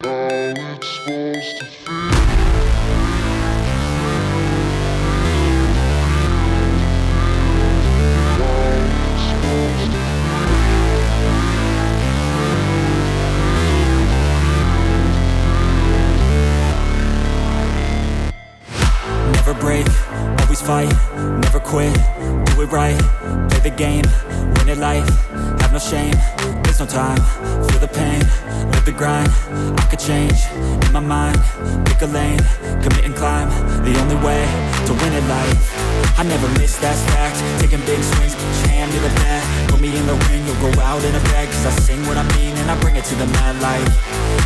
Never break, always fight, never quit, do it right, play the game, win it life, have no shame, there's no time, feel the pain, live the grind, I could change, in my mind, pick a lane, commit and climb, the only way to win it life, I never miss, that's fact, taking big swings, put your hand to the bat, put me in the ring, you'll go out in a bag, cause I sing what I mean and I bring it to the mad light,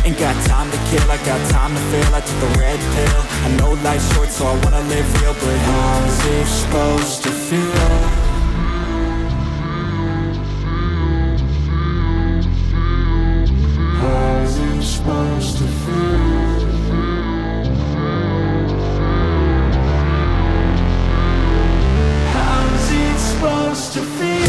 ain't got time to kill, I got time to feel, I took the red pill, I know life's short so I wanna live real, but how's it supposed to feel? How's it supposed to feel? How's it supposed to feel?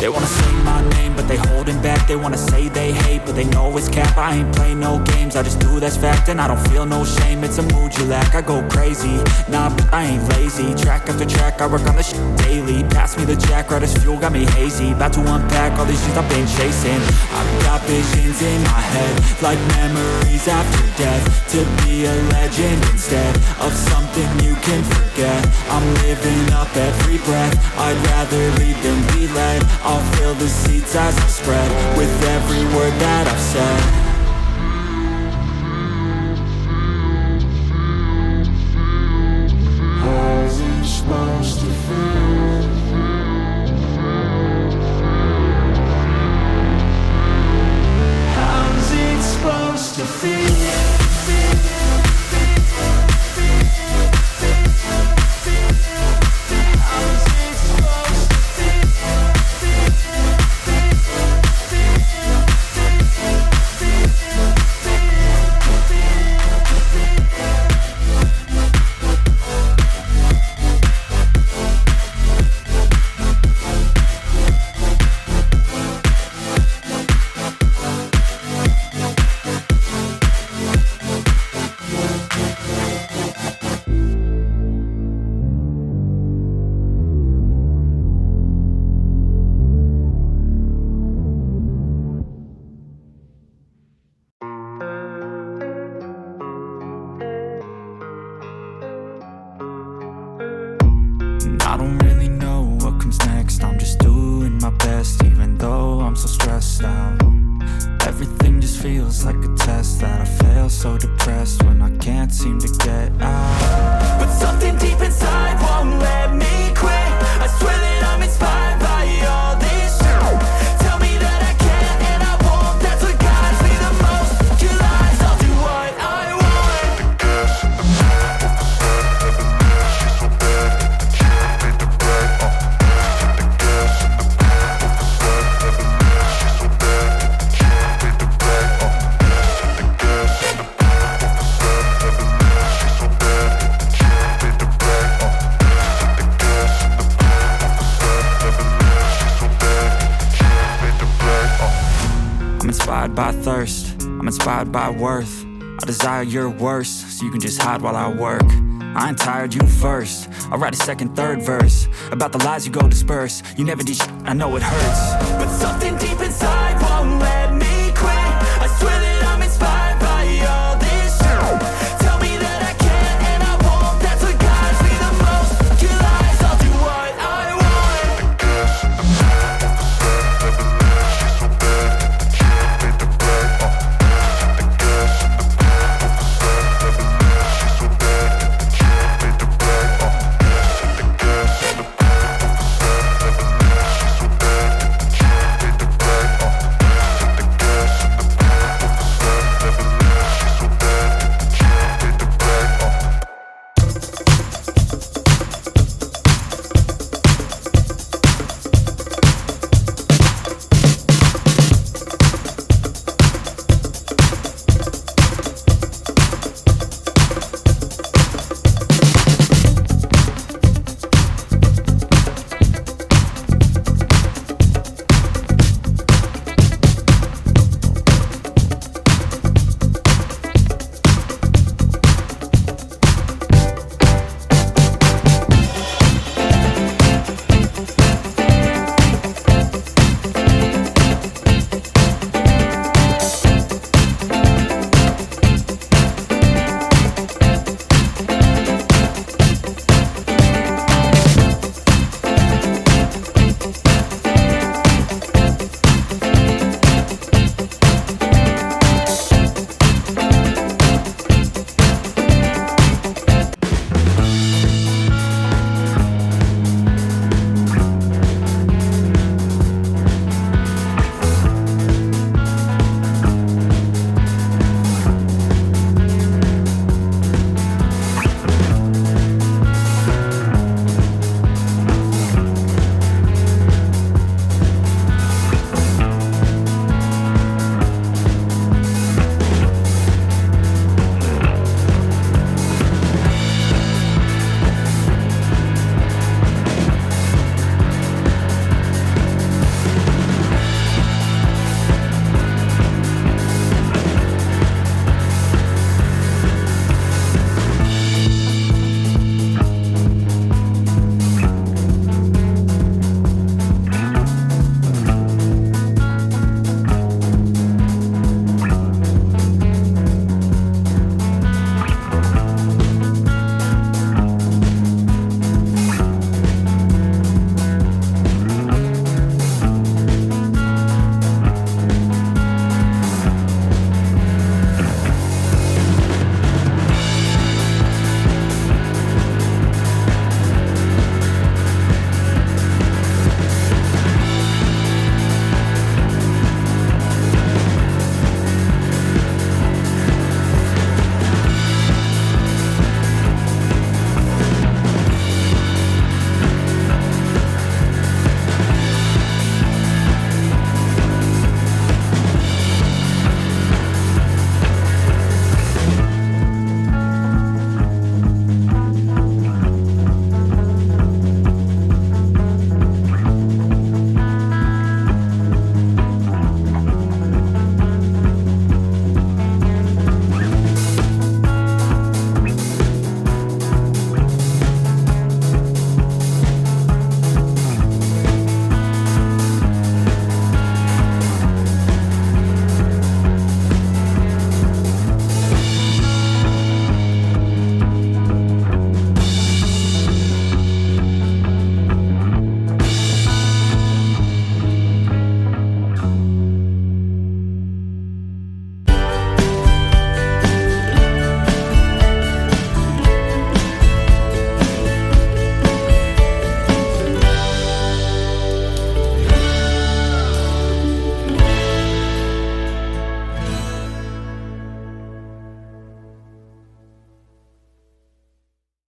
They wanna say my name, but they holding back. They wanna say they hate, but they know it's cap. I ain't play no games, I just do that's fact. And I don't feel no shame, it's a mood you lack. I go crazy, nah, but I ain't lazy. Track after track, I work on this shit daily. Pass me the jack, right as fuel, got me hazy. About to unpack all these things I've been chasing. I've got visions in my head, like memories after death. To be a legend instead of something you can forget. I'm living up every breath, I'd rather lead than be led. I'll fill the seats as I spread with every word that I've said. How's it supposed to feel? How's it supposed to feel? I don't really know what comes next, I'm just doing my best, even though I'm so stressed out. Everything just feels like a test that I fail, so depressed when I can't seem to get out. But something deep inside won't let me quit, I swear that I'm inspired by all this shit. Tell me that I can and I won't, that's what guides me the most. Your lies, I'll do what I want. The gas in the back of the set, never leave, she's so bad. I'm inspired by thirst, I'm inspired by worth. I desire your worst, so you can just hide while I work. I ain't tired, you first. I'll write a second, third verse about the lies you go disperse. You never did shit, I know it hurts, but something deep inside won't let